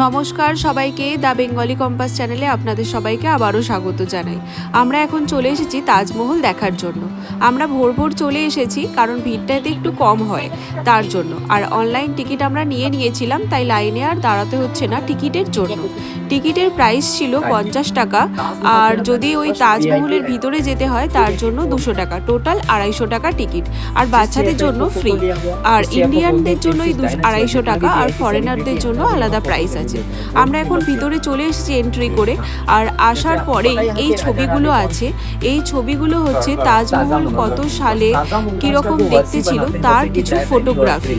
নমস্কার সবাইকে, the Bengali compass চ্যানেলে আপনাদের সবাইকে আবারও স্বাগত জানাই। আমরা এখন চলে এসেছি তাজমহল দেখার জন্য। আমরা ভোর ভোর চলে এসেছি কারণ ভিড়টাতে একটু কম হয় তার জন্য। আর অনলাইন টিকিট আমরা নিয়েছিলাম, তাই লাইনে আর দাঁড়াতে হচ্ছে না টিকিটের জন্য। টিকিটের প্রাইস ছিল 50 টাকা, আর যদি ওই তাজমহলের ভিতরে যেতে হয় তার জন্য 200 টাকা, টোটাল 250 টাকা টিকিট। আর বাচ্চাদের জন্য ফ্রি, আর ইন্ডিয়ানদের জন্য 250 টাকা, আর ফরেনারদের জন্য আলাদা প্রাইস আছে। আমরা এখন ভিতরে চলে এসেছি এন্ট্রি করে। আর আসার পরেই এই ছবিগুলো আছে, এই ছবিগুলো হচ্ছে তাজমহল কত সালে কিরকম দেখতে ছিল তার কিছু ফটোগ্রাফি।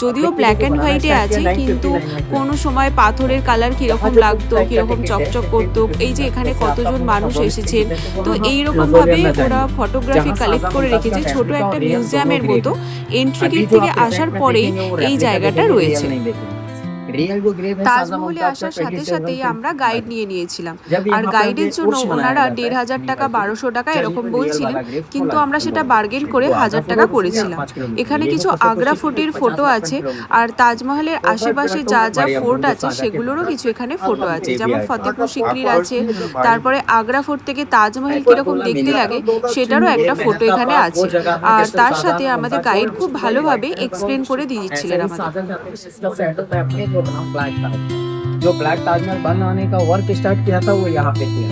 যদিও ব্ল্যাক অ্যান্ড হোয়াইটে আছে, কিন্তু কোনো সময় পাথরের কালার কিরকম লাগতো, কিরকম চকচক করতো। এই যে এখানে কতজন মানুষ এসেছেন, তো এইরকম ভাবে ওরা ফটোগ্রাফি কালেক্ট করে রেখেছে। ছোট একটা মিউজিয়ামের মতো এন্ট্রি গেট থেকে আসার পরেই এই জায়গাটা রয়েছে। তাজমহলে আসার সাথে সাথেই আমরা গাইড নিয়েছিলাম, আর গাইডের জন্য ওনারা 1500 টাকা 1200 টাকা এরকম বলছিলেন, কিন্তু আমরা সেটা বার্গেন করে 1000 টাকা করেছিলাম। এখানে কিছু আগ্রা ফোর্টের ফটো আছে, আর তাজমহলের আশেপাশে যা যা ফোর্ট আছে সেগুলোরও কিছু এখানে ফটো আছে, যেমন ফতেপুর সিকরির আছে। তারপরে আগ্রা ফোর্ট থেকে তাজমহল কিরকম দেখতে লাগে সেটারও একটা ফটো এখানে আছে। আর তার সাথে আমাদের গাইড খুব ভালোভাবে এক্সপ্লেন করে দিয়েছিলেন আমাদের। जो ब्लैक ताजमहल बनाने का वर्क स्टार्ट किया था वो यहाँ पे किया।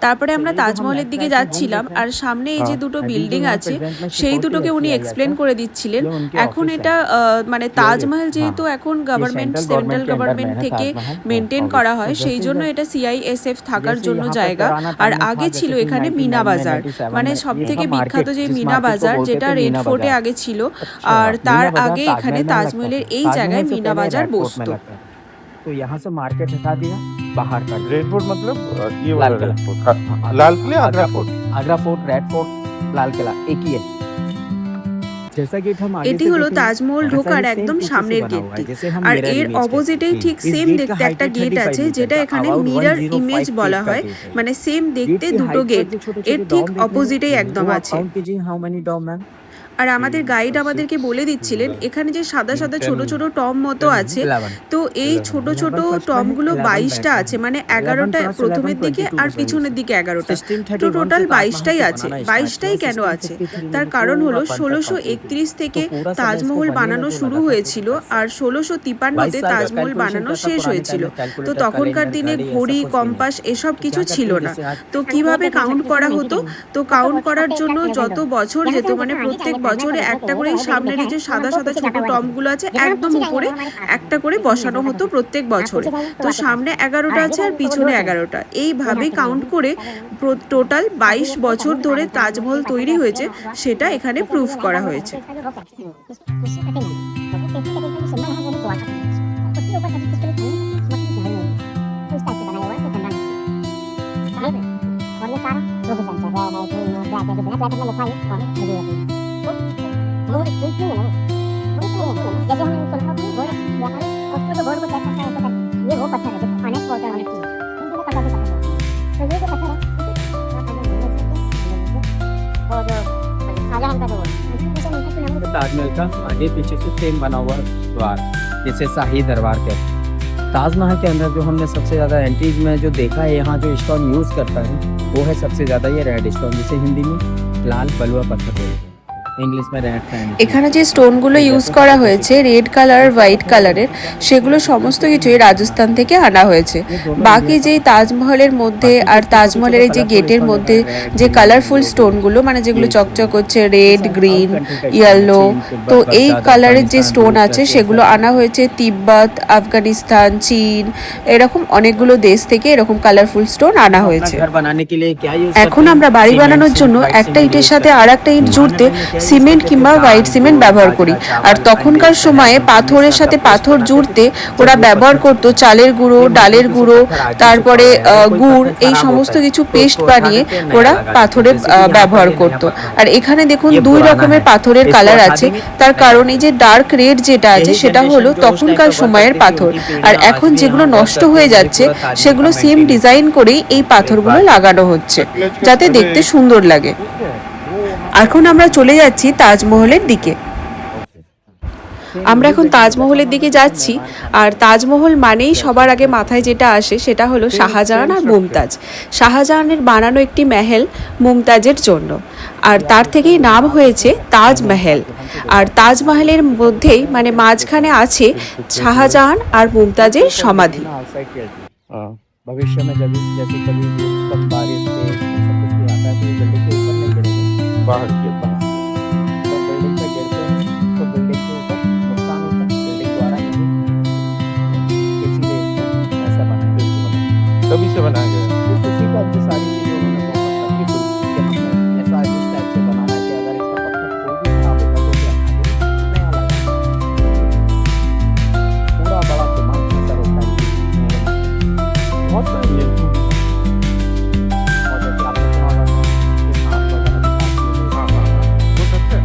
তারপরে আমরা তাজমহলের দিকে যাচ্ছিলাম, আর সামনে এই যে দুটো বিল্ডিং আছে সেই দুটোকে উনি এক্সপ্লেন করে দিচ্ছিলেন। এখন এটা মানে তাজমহল যেহেতু এখন গভর্নমেন্ট, সেন্ট্রাল গভর্নমেন্ট থেকে মেনটেন করা হয়, সেই জন্য এটা CISF থাকার জন্য জায়গা। আর আগে ছিল এখানে মিনা বাজার, মানে সব থেকে বিখ্যাত যে মিনা বাজার, যেটা রেড ফোর্টে আগে ছিল। আর তার আগে এখানে তাজমহলের এই জায়গায় মিনা বাজার বসতো। तो यहाँ से मार्केट हटा दिया, बाहर कर दिया। रेड फोर्ट मतलब ये लाल वाला किला। रेड फोर्ट, लाल किला, Agra fort. Agra fort, red fort, लाल किला एक ही है। जैसा गेट हम आगे এটি হলো তাজমহল ঢোকার একদম সামনের গেটটি, আর এর অপোজিটেই ঠিক সেম দেখতে একটা গেট আছে, যেটা এখানে মিরর ইমেজ বলা হয়, মানে সেম দেখতে দুটো গেট এর ঠিক অপোজিটেই একদম আছে। আর আমাদের গাইড আমাদেরকে বলে দিচ্ছিলেন এখানে যে সাদা সাদা ছোট ছোট টম মতো আছে, তো এই ছোট ছোট টমগুলো 22টা আছে, মানে 11টা প্রথমের দিকে আর পিছনের দিকে 11টা, তো টোটাল 22টাই আছে। 22টাই কেন আছে তার কারণ হলো 1631 থেকে তাজমহল বানানো শুরু হয়েছিল, আর 1653-তে তাজমহল বানানো শেষ হয়েছিল। তো তখনকার দিনে ঘড়ি, কম্পাস এসব কিছু ছিল না, তো কিভাবে কাউন্ট করা হতো? তো কাউন্ট করার জন্য যত বছর যেত, মানে প্রত্যেক বছরে একটা করে সামনের এই যে সাদা সাদা ছোট টমগুলো আছে একদম উপরে একটা করে বসানো হতো প্রত্যেক বছরে। তো সামনে 11টা আছে আর পিছনে 11টা, এইভাবে কাউন্ট করে টোটাল 22 বছর ধরে তাজমহল তৈরি হয়েছে, সেটা এখানে প্রুফ করা হয়েছে। ताजमहल का आगे पीछे से सेम बना हुआ द्वार, जिसे शाही दरबार कहते हैं। ताजमहल के अंदर जो हमने सबसे ज्यादा एंटीज में जो देखा है, यहाँ जो स्टोन यूज करता है वो है सबसे ज्यादा ये रेड स्टोन, जिसे हिंदी में लाल बलुआ पत्थर बोलते हैं, इंग्लिश में रेड सैंड। এখানে যে স্টোনগুলো ইউজ করা হয়েছে রেড কালার, হোয়াইট কালারের, সেগুলো সমস্ত কিছুই রাজস্থান থেকে আনা হয়েছে। বাকি যেই তাজমহলের মধ্যে আর তাজমহলের এই যে গেটের মধ্যে যে কালারফুল স্টোনগুলো, মানে যেগুলো চকচক হচ্ছে রেড, গ্রিন, ইয়েলো, তো এই কালারের যে স্টোন আছে সেগুলো আনা হয়েছে তিব্বত, আফগানিস্তান, চীন, এরকম অনেকগুলো দেশ থেকে এরকম কালারফুল স্টোন আনা হয়েছে। এখন আমরা বাড়ি বানানোর জন্য একটা ইটের সাথে আর একটা ইট জুড়তে সিমেন্ট কিংবা হোয়াইট সিমেন্ট ব্যবহার করি, আর তখনকার সময়ে পাথরের সাথে পাথর জুড়তে ওরা ব্যবহার করতো চালের গুঁড়ো, ডালের গুঁড়ো, তারপরে গুড়, এই সমস্ত কিছু পেস্ট বানিয়ে ওরা পাথরে ব্যবহার করতো। আর এখানে দেখুন দুই রকমের পাথরের কালার আছে, তার কারণ এই যে ডার্ক রেড যেটা আছে সেটা হলো তখনকার সময়ের পাথর, আর এখন যেগুলো নষ্ট হয়ে যাচ্ছে সেগুলো সেম ডিজাইন করেই এই পাথরগুলো লাগানো হচ্ছে যাতে দেখতে সুন্দর লাগে। এখন আমরা চলে যাচ্ছি তাজমহলের দিকে। আমরা এখন তাজমহলের দিকে যাচ্ছি। আর তাজমহল মানেই সবার আগে মাথায় যেটা আসে সেটা হলো শাহজাহান আর মুমতাজ। শাহজাহানের বানানো একটি মহল মুমতাজের জন্য, আর তার থেকেই নাম হয়েছে তাজমহল। আর তাজমহলের মধ্যেই মানে মাঝখানে আছে শাহজাহান আর মুমতাজের সমাধি। हाँ भविष्य में जब जैसे कभी कब बारिश तेज सब कुछ भी आता है तो ये बिल्डिंग के ऊपर नहीं गिरेगा, बाहर के बाहर तो बिल्डिंग पे गिरते हैं तो बिल्डिंग के ऊपर नुकसान होता है, बिल्डिंग द्वारा नहीं, इसीलिए इसको ऐसा बनाया गया। तभी से बनाया गया है। तो किसी को अपनी सारी चीज़ों में फोकस करके कि हमने ऐसा इस टाइप से बनाना है कि अगर इसका पत्थर कोई भी खराब होता तो क्या नया लगा। पूरा बड़ा दिमाग असर होता है बहुत सही है। और जैसे आपने सुना होगा कि सांप वगैरह भी काटते हैं। हाँ हाँ हाँ वो सच है।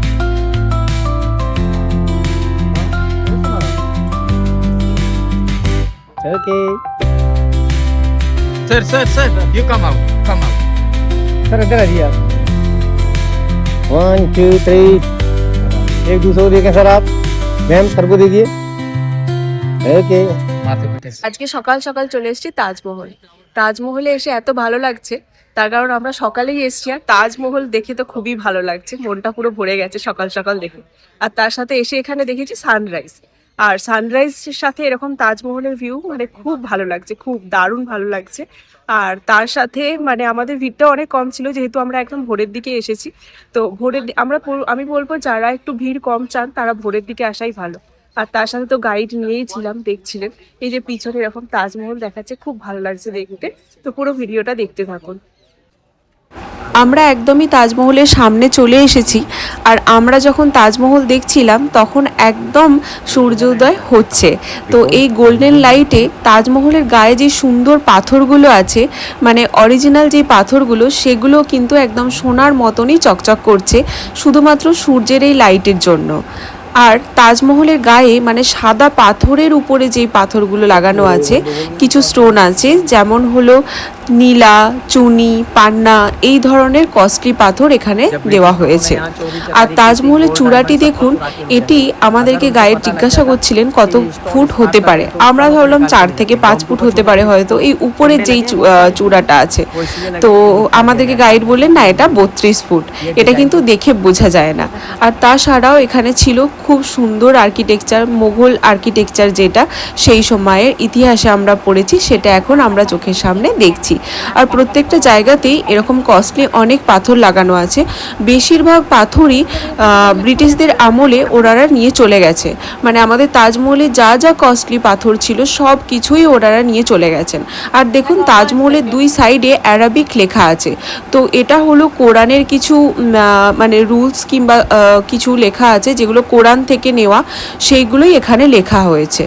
Okay sir you come out sir इधर आइए आप। 1 2 3 एक दूसरे को देखें सर आप। मैम सर को देखिए। ओके माथे पे আজকে সকাল সকাল চলে এসেছি তাজমহল। তাজমহলে এসে এত ভালো লাগছে, তার কারণ আমরা সকালেই এসেছি আর তাজমহল দেখে তো খুবই ভালো লাগছে, মনটা পুরো ভরে গেছে সকাল সকাল দেখে। আর তার সাথে এসে এখানে দেখেছি সানরাইজ, আর সানরাইজের সাথে এরকম তাজমহলের ভিউ মানে খুব ভালো লাগছে, খুব দারুণ ভালো লাগছে। আর তার সাথে মানে আমাদের ভিড়টা অনেক কম ছিল যেহেতু আমরা একদম ভোরের দিকে এসেছি। তো আমি বলবো যারা একটু ভিড় কম চান তারা ভোরের দিকে আসাই ভালো। আর তার সাথে তো গাইড নিয়েই ছিলাম, দেখছিলেন এই যে পিছনে এরকম তাজমহল দেখাচ্ছে, খুব ভালো লাগছে দেখতে। তো পুরো ভিডিওটা দেখতে থাকুন। আমরা একদমই তাজমহলের সামনে চলে এসেছি, আর আমরা যখন তাজমহল দেখছিলাম তখন একদম সূর্যোদয় হচ্ছে। তো এই গোল্ডেন লাইটে তাজমহলের গায়ে যে সুন্দর পাথরগুলো আছে, মানে অরিজিনাল যে পাথরগুলো, সেগুলো কিন্তু একদম সোনার মতনই চকচক করছে শুধুমাত্র সূর্যের এই লাইটের জন্য। আর তাজমহলের গায়ে মানে সাদা পাথরের উপরে যেই পাথরগুলো লাগানো আছে, কিছু স্টোন আছে যেমন হলো নীলা, চুনি, পান্না, এই ধরনের কস্টলি পাথর এখানে দেওয়া হয়েছে। আর তাজমহলের চূড়াটি দেখুন, এটি আমাদেরকে গাইড জিজ্ঞাসা করছিলেন কত ফুট হতে পারে। আমরা ভাবলাম 4 থেকে 5 ফুট হতে পারে হয়তো, এই উপরের যেই চূড়াটা আছে। তো আমাদেরকে গাইড বললেন না, এটা 32 ফুট, এটা কিন্তু দেখে বোঝা যায় না। আর তাছাড়াও এখানে ছিল খুব সুন্দর আর্কিটেকচার, মোগল আর্কিটেকচার, যেটা সেই সময়ের ইতিহাসে আমরা পড়েছি, সেটা এখন আমরা চোখের সামনে দেখছি। আর প্রত্যেকটা জায়গাতেই এরকম কস্টলি অনেক পাথর লাগানো আছে। বেশিরভাগ পাথরই ব্রিটিশদের আমলে ওনারা নিয়ে চলে গেছে, মানে আমাদের তাজমহলে যা যা কস্টলি পাথর ছিল সব কিছুই ওনারা নিয়ে চলে গেছেন। আর দেখুন তাজমহলের 2 সাইডে অ্যারাবিক লেখা আছে। তো এটা হলো কোরআনের কিছু মানে রুলস কিংবা কিছু লেখা আছে যেগুলো কোরআন থেকে নেওয়া, সেইগুলোই এখানে লেখা হয়েছে।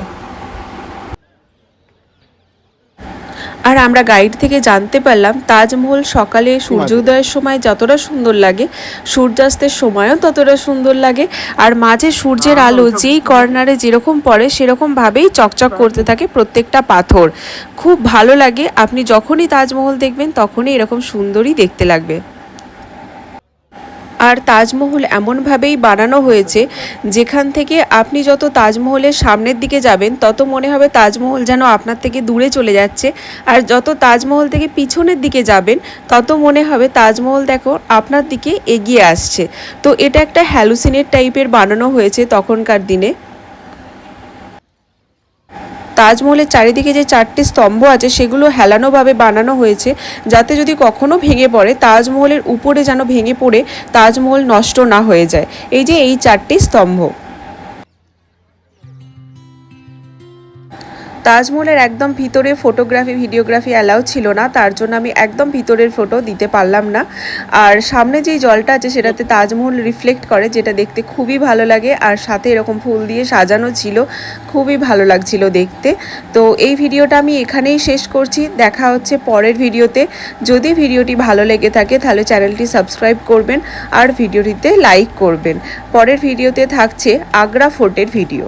আর আমরা গাইড থেকে জানতে পারলাম তাজমহল সকালে সূর্যোদয়ের সময় যতটা সুন্দর লাগে, সূর্যাস্তের সময়ও ততটা সুন্দর লাগে। আর মাঝে সূর্যের আলো যেই কর্নারে যেরকম পড়ে সেরকমভাবেই চকচক করতে থাকে প্রত্যেকটা পাথর, খুব ভালো লাগে। আপনি যখনই তাজমহল দেখবেন তখনই এরকম সুন্দরই দেখতে লাগবে। আর তাজমহল এমনভাবেই বানানো হয়েছে যেখান থেকে আপনি যত তাজমহলের সামনের দিকে যাবেন তত মনে হবে তাজমহল যেন আপনার থেকে দূরে চলে যাচ্ছে, আর যত তাজমহল থেকে পিছনের দিকে যাবেন তত মনে হবে তাজমহল দেখো আপনার দিকে এগিয়ে আসছে। তো এটা একটা হ্যালুসিনেট টাইপের বানানো হয়েছে তখনকার দিনে। তাজমহলের চারিদিকে যে 4টি স্তম্ভ আছে সেগুলো হেলানোভাবে বানানো হয়েছে, যাতে যদি কখনো ভেঙে পড়ে তাজমহলের উপরে যেন ভেঙে পড়ে তাজমহল নষ্ট না হয়ে যায়। এই যে এই 4টি স্তম্ভ। তাজমহলের একদম ভিতরে ফটোগ্রাফি ভিডিওগ্রাফি অ্যালাউ ছিল না, তার জন্য আমি একদম ভিতরের ফটো দিতে পারলাম না। আর সামনে যেই জলটা আছে সেটাতে তাজমহল রিফ্লেক্ট করে, যেটা দেখতে খুবই ভালো লাগে। আর সাথে এরকম ফুল দিয়ে সাজানো ছিল, খুবই ভালো লাগছিল দেখতে। তো এই ভিডিওটা আমি এখানেই শেষ করছি, দেখা হচ্ছে পরের ভিডিওতে। যদি ভিডিওটি ভালো লেগে থাকে তাহলে চ্যানেলটি সাবস্ক্রাইব করবেন আর ভিডিওটিতে লাইক করবেন। পরের ভিডিওতে থাকছে আগ্রা ফোর্টের ভিডিও।